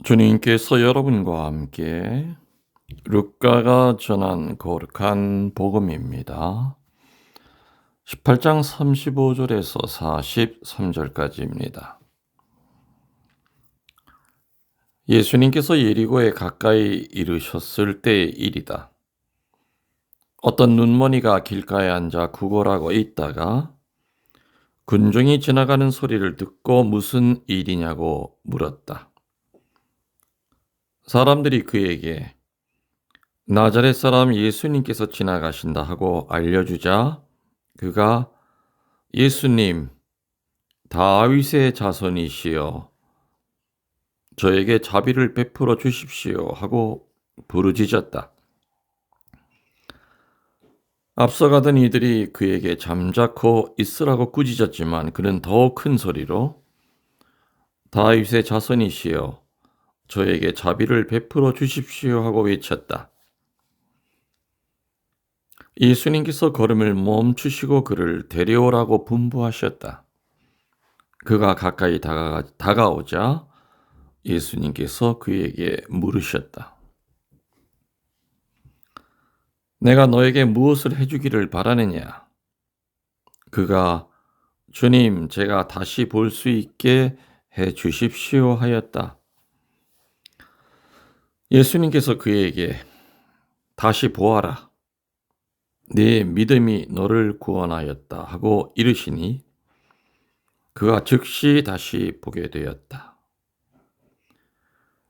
주님께서 여러분과 함께 루카가 전한 거룩한 복음입니다. 18장 35절에서 43절까지입니다. 예수님께서 예리고에 가까이 이르셨을 때의 일이다. 어떤 눈머니가 길가에 앉아 구걸하고 있다가 군중이 지나가는 소리를 듣고 무슨 일이냐고 물었다. 사람들이 그에게 나자렛 사람 예수님께서 지나가신다 하고 알려주자 그가 예수님, 다윗의 자손이시여, 저에게 자비를 베풀어 주십시오 하고 부르짖었다. 앞서가던 이들이 그에게 잠자코 있으라고 꾸짖었지만 그는 더 큰 소리로 다윗의 자손이시여, 저에게 자비를 베풀어 주십시오 하고 외쳤다. 예수님께서 걸음을 멈추시고 그를 데려오라고 분부하셨다. 그가 가까이 다가오자 예수님께서 그에게 물으셨다. 내가 너에게 무엇을 해주기를 바라느냐? 그가 주님, 제가 다시 볼 수 있게 해 주십시오 하였다. 예수님께서 그에게 다시 보아라. 네 믿음이 너를 구원하였다 하고 이르시니 그가 즉시 다시 보게 되었다.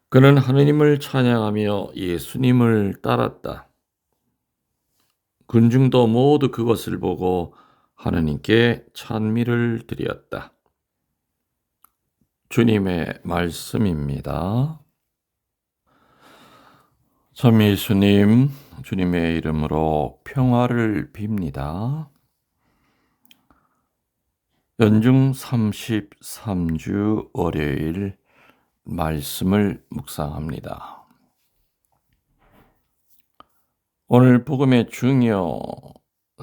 그는 하느님을 찬양하며 예수님을 따랐다. 군중도 모두 그것을 보고 하느님께 찬미를 드렸다. 주님의 말씀입니다. 참 예수님, 주님의 이름으로 평화를 빕니다. 연중 33주 월요일 말씀을 묵상합니다. 오늘 복음의 중요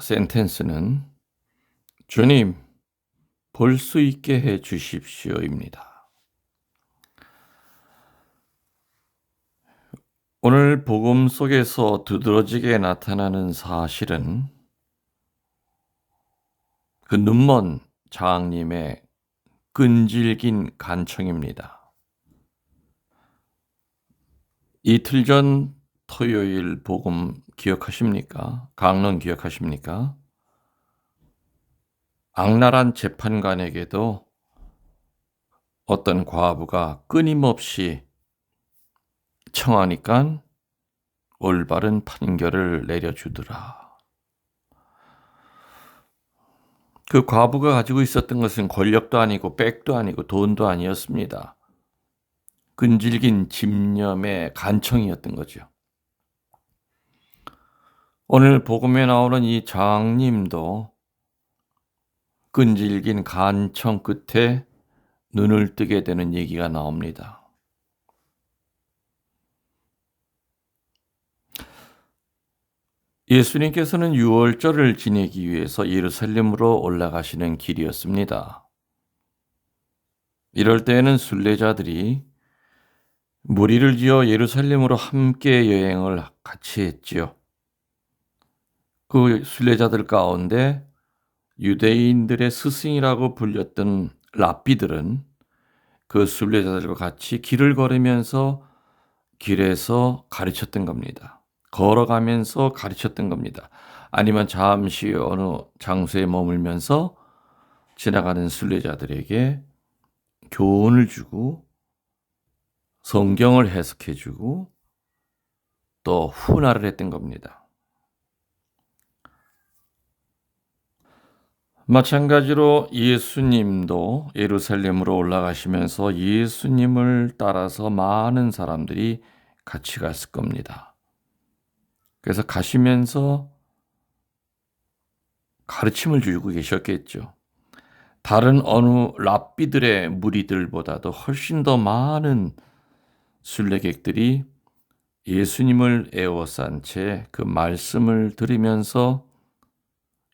센텐스는 주님, 볼 수 있게 해 주십시오입니다. 오늘 복음 속에서 두드러지게 나타나는 사실은 그 눈먼 장님의 끈질긴 간청입니다. 이틀 전 토요일 복음 기억하십니까? 강론 기억하십니까? 악랄한 재판관에게도 어떤 과부가 끊임없이 청하니까 올바른 판결을 내려주더라. 그 과부가 가지고 있었던 것은 권력도 아니고 백도 아니고 돈도 아니었습니다. 끈질긴 집념의 간청이었던 거죠. 오늘 복음에 나오는 이 장님도 끈질긴 간청 끝에 눈을 뜨게 되는 얘기가 나옵니다. 예수님께서는 유월절을 지내기 위해서 예루살렘으로 올라가시는 길이었습니다. 이럴 때에는 순례자들이 무리를 지어 예루살렘으로 함께 여행을 같이 했지요. 그 순례자들 가운데 유대인들의 스승이라고 불렸던 랍비들은 그 순례자들과 같이 길을 걸으면서 길에서 가르쳤던 겁니다. 걸어가면서 가르쳤던 겁니다. 아니면 잠시 어느 장소에 머물면서 지나가는 순례자들에게 교훈을 주고 성경을 해석해 주고 또 훈화를 했던 겁니다. 마찬가지로 예수님도 예루살렘으로 올라가시면서 예수님을 따라서 많은 사람들이 같이 갔을 겁니다. 그래서 가시면서 가르침을 주고 계셨겠죠. 다른 어느 랍비들의 무리들보다도 훨씬 더 많은 순례객들이 예수님을 에워싼 채 그 말씀을 들으면서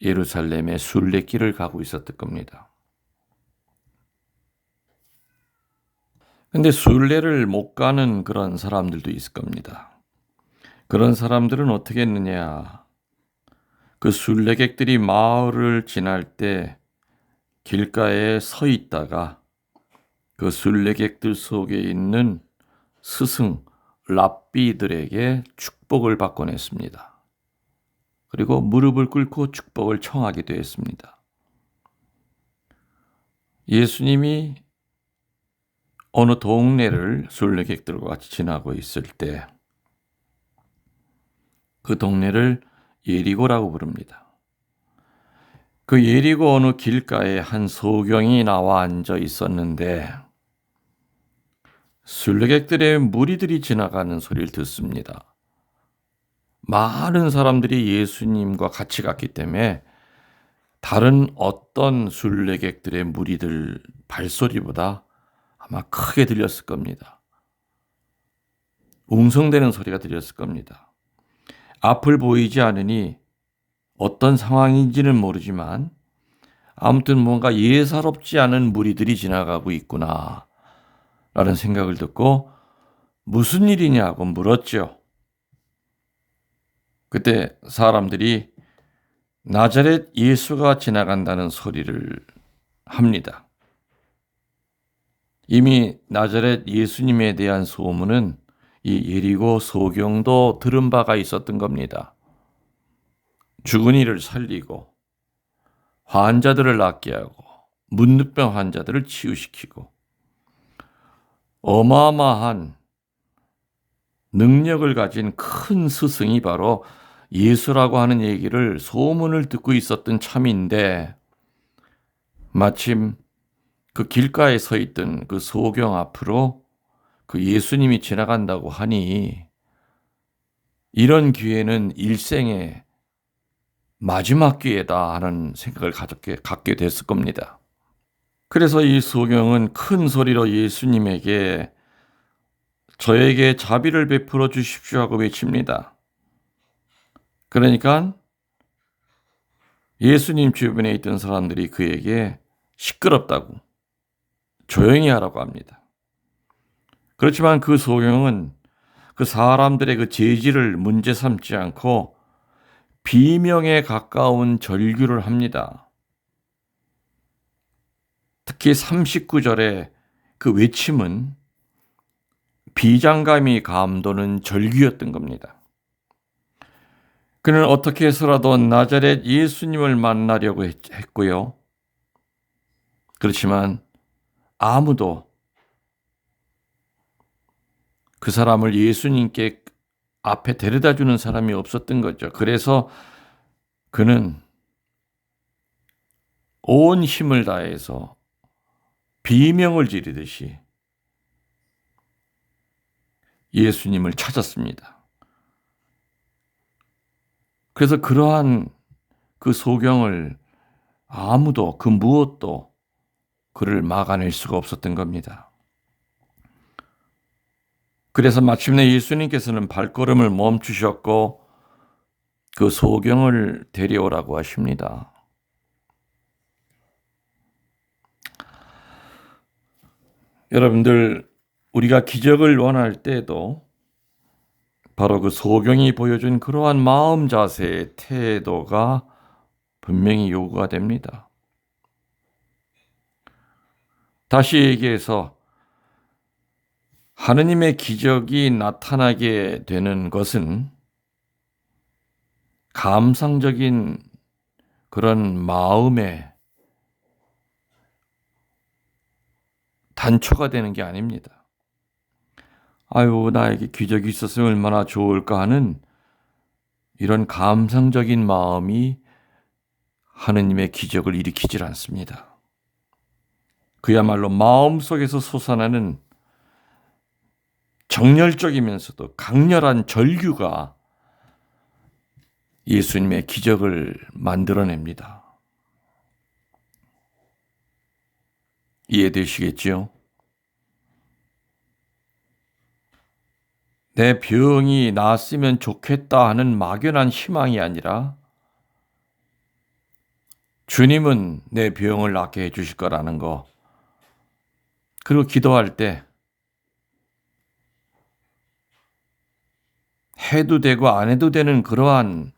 예루살렘의 순례길을 가고 있었을 겁니다. 근데 순례를 못 가는 그런 사람들도 있을 겁니다. 그런 사람들은 어떻게 했느냐. 그 순례객들이 마을을 지날 때 길가에 서 있다가 그 순례객들 속에 있는 스승, 랍비들에게 축복을 받곤 했습니다. 그리고 무릎을 꿇고 축복을 청하기도 했습니다. 예수님이 어느 동네를 순례객들과 같이 지나고 있을 때 그 동네를 예리고라고 부릅니다. 그 예리고 어느 길가에 한 소경이 나와 앉아 있었는데 순례객들의 무리들이 지나가는 소리를 듣습니다. 많은 사람들이 예수님과 같이 갔기 때문에 다른 어떤 순례객들의 무리들 발소리보다 아마 크게 들렸을 겁니다. 웅성대는 소리가 들렸을 겁니다. 앞을 보이지 않으니 어떤 상황인지는 모르지만 아무튼 뭔가 예사롭지 않은 무리들이 지나가고 있구나 라는 생각을 듣고 무슨 일이냐고 물었죠. 그때 사람들이 나자렛 예수가 지나간다는 소리를 합니다. 이미 나자렛 예수님에 대한 소문은 이 예리고 소경도 들은 바가 있었던 겁니다. 죽은 이를 살리고 환자들을 낫게 하고 문둥병 환자들을 치유시키고 어마어마한 능력을 가진 큰 스승이 바로 예수라고 하는 얘기를 소문을 듣고 있었던 참인데 마침 그 길가에 서 있던 그 소경 앞으로 그 예수님이 지나간다고 하니 이런 기회는 일생의 마지막 기회다 하는 생각을 갖게 됐을 겁니다. 그래서 이 소경은 큰 소리로 예수님에게 저에게 자비를 베풀어 주십시오 하고 외칩니다. 그러니까 예수님 주변에 있던 사람들이 그에게 시끄럽다고 조용히 하라고 합니다. 그렇지만 그 소경은 그 사람들의 그 재질을 문제 삼지 않고 비명에 가까운 절규를 합니다. 특히 39절의 그 외침은 비장감이 감도는 절규였던 겁니다. 그는 어떻게 해서라도 나자렛 예수님을 만나려고 했고요. 그렇지만 아무도 그 사람을 예수님께 앞에 데려다 주는 사람이 없었던 거죠. 그래서 그는 온 힘을 다해서 비명을 지르듯이 예수님을 찾았습니다. 그래서 그러한 그 소경을 아무도 그 무엇도 그를 막아낼 수가 없었던 겁니다. 그래서 마침내 예수님께서는 발걸음을 멈추셨고 그 소경을 데려오라고 하십니다. 여러분들, 우리가 기적을 원할 때도 바로 그 소경이 보여준 그러한 마음 자세의 태도가 분명히 요구가 됩니다. 다시 얘기해서 하느님의 기적이 나타나게 되는 것은 감상적인 그런 마음의 단초가 되는 게 아닙니다. 아유, 나에게 기적이 있었으면 얼마나 좋을까 하는 이런 감상적인 마음이 하느님의 기적을 일으키질 않습니다. 그야말로 마음속에서 솟아나는 정열적이면서도 강렬한 절규가 예수님의 기적을 만들어냅니다. 이해되시겠지요? 내 병이 나았으면 좋겠다 하는 막연한 희망이 아니라 주님은 내 병을 낫게 해주실 거라는 거, 그리고 기도할 때 해도 되고 안 해도 되는 그러한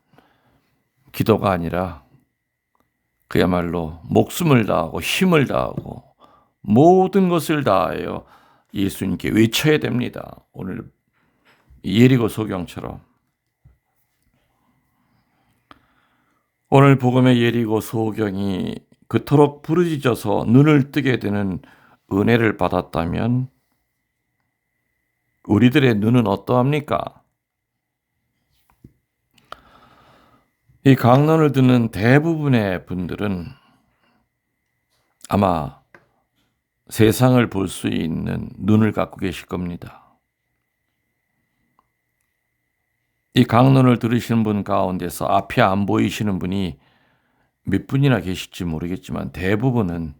기도가 아니라 그야말로 목숨을 다하고 힘을 다하고 모든 것을 다하여 예수님께 외쳐야 됩니다. 오늘 예리고 소경처럼. 오늘 복음의 예리고 소경이 그토록 부르짖어서 눈을 뜨게 되는 은혜를 받았다면 우리들의 눈은 어떠합니까? 이 강론을 듣는 대부분의 분들은 아마 세상을 볼 수 있는 눈을 갖고 계실 겁니다. 이 강론을 들으시는 분 가운데서 앞이 안 보이시는 분이 몇 분이나 계실지 모르겠지만 대부분은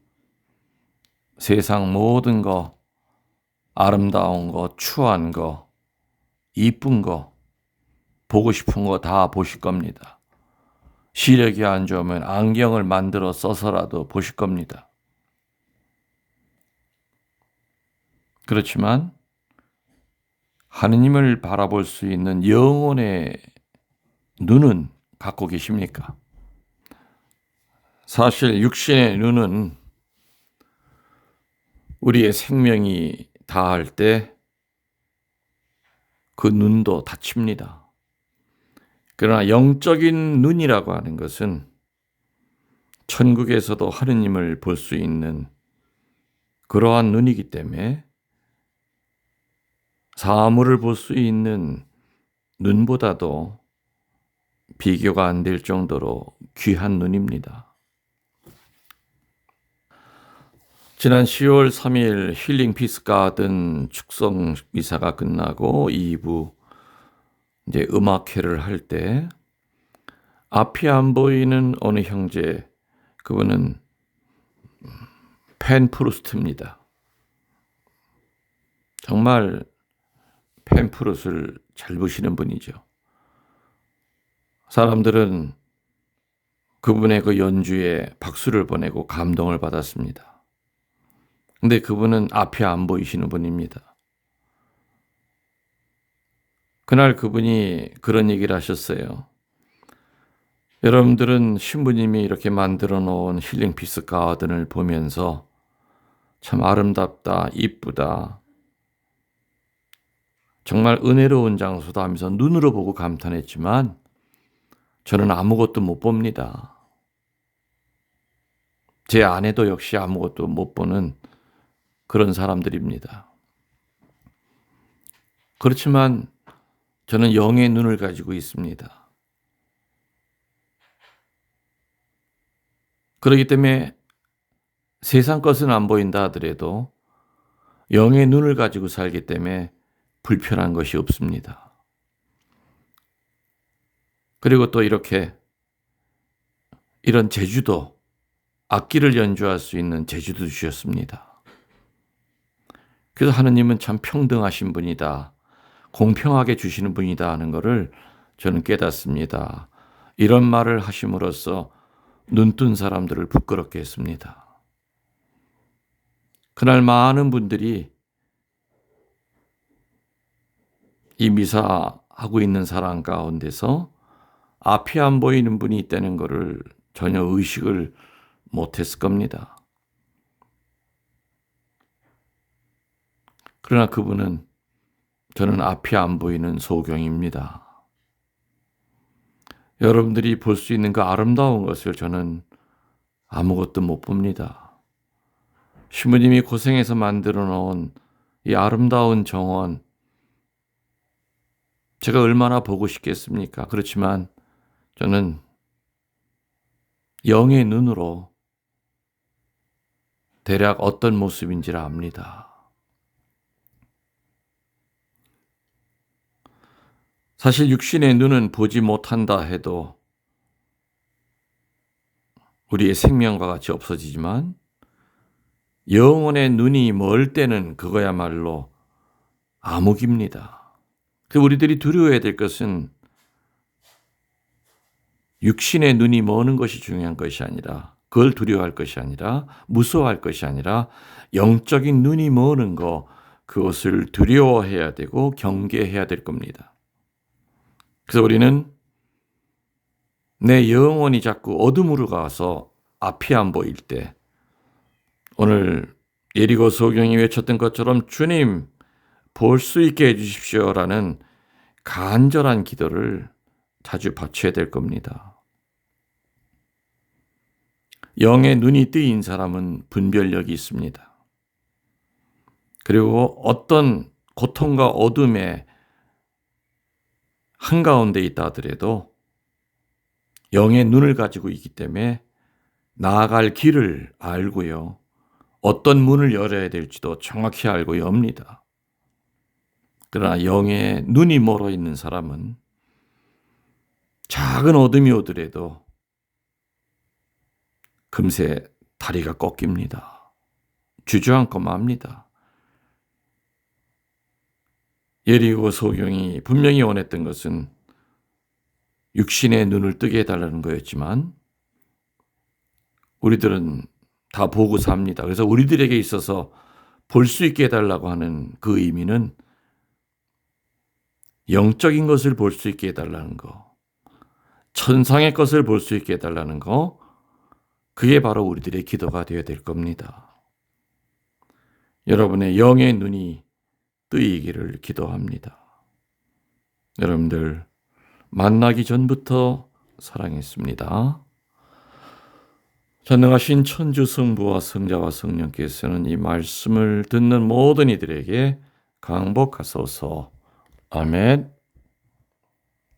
세상 모든 거, 아름다운 거, 추한 거, 이쁜 거, 보고 싶은 거 다 보실 겁니다. 시력이 안 좋으면 안경을 만들어 써서라도 보실 겁니다. 그렇지만 하느님을 바라볼 수 있는 영혼의 눈은 갖고 계십니까? 사실 육신의 눈은 우리의 생명이 다할 때 그 눈도 닫힙니다. 그러나 영적인 눈이라고 하는 것은 천국에서도 하느님을 볼 수 있는 그러한 눈이기 때문에 사물을 볼 수 있는 눈보다도 비교가 안 될 정도로 귀한 눈입니다. 지난 10월 3일 힐링 피스 가든 축성 미사가 끝나고 2부 이제 음악회를 할 때 앞이 안 보이는 어느 형제, 그분은 펜프루스트입니다. 정말 펜프루스를 잘 보시는 분이죠. 사람들은 그분의 그 연주에 박수를 보내고 감동을 받았습니다. 근데 그분은 앞이 안 보이시는 분입니다. 그날 그분이 그런 얘기를 하셨어요. 여러분들은 신부님이 이렇게 만들어 놓은 힐링 피스 가든을 보면서 참 아름답다, 이쁘다, 정말 은혜로운 장소다 하면서 눈으로 보고 감탄했지만 저는 아무것도 못 봅니다. 제 아내도 역시 아무것도 못 보는 그런 사람들입니다. 그렇지만 저는 영의 눈을 가지고 있습니다. 그렇기 때문에 세상 것은 안 보인다 하더라도 영의 눈을 가지고 살기 때문에 불편한 것이 없습니다. 그리고 또 이런 재주도, 악기를 연주할 수 있는 재주도 주셨습니다. 그래서 하느님은 참 평등하신 분이다, 공평하게 주시는 분이다 하는 것을 저는 깨닫습니다. 이런 말을 하심으로써 눈뜬 사람들을 부끄럽게 했습니다. 그날 많은 분들이 이 미사하고 있는 사람 가운데서 앞이 안 보이는 분이 있다는 것을 전혀 의식을 못했을 겁니다. 그러나 그분은 저는 앞이 안 보이는 소경입니다. 여러분들이 볼 수 있는 그 아름다운 것을 저는 아무것도 못 봅니다. 신부님이 고생해서 만들어 놓은 이 아름다운 정원, 제가 얼마나 보고 싶겠습니까? 그렇지만 저는 영의 눈으로 대략 어떤 모습인지를 압니다. 사실 육신의 눈은 보지 못한다 해도 우리의 생명과 같이 없어지지만 영혼의 눈이 멀 때는 그거야말로 암흑입니다. 우리들이 두려워해야 될 것은 육신의 눈이 머는 것이 중요한 것이 아니라, 그걸 두려워할 것이 아니라, 무서워할 것이 아니라 영적인 눈이 머는 거, 그것을 두려워해야 되고 경계해야 될 겁니다. 그래서 우리는 내 영혼이 자꾸 어둠으로 가서 앞이 안 보일 때, 오늘 예리고 소경이 외쳤던 것처럼 주님 볼 수 있게 해주십시오라는 간절한 기도를 자주 바쳐야 될 겁니다. 영의 눈이 뜨인 사람은 분별력이 있습니다. 그리고 어떤 고통과 어둠의 한가운데 있다 하더라도 영의 눈을 가지고 있기 때문에 나아갈 길을 알고요. 어떤 문을 열어야 될지도 정확히 알고 엽니다. 그러나 영의 눈이 멀어 있는 사람은 작은 어둠이 오더라도 금세 다리가 꺾입니다. 주저앉고 맙니다. 예리고 소경이 분명히 원했던 것은 육신의 눈을 뜨게 해달라는 거였지만 우리들은 다 보고 삽니다. 그래서 우리들에게 있어서 볼 수 있게 해달라고 하는 그 의미는 영적인 것을 볼 수 있게 해달라는 거, 천상의 것을 볼 수 있게 해달라는 거, 그게 바로 우리들의 기도가 되어야 될 겁니다. 여러분의 영의 눈이 뜨이기를 기도합니다. 여러분들 만나기 전부터 사랑했습니다. 전능하신 천주 성부와 성자와 성령께서는 이 말씀을 듣는 모든 이들에게 강복하소서. 아멘.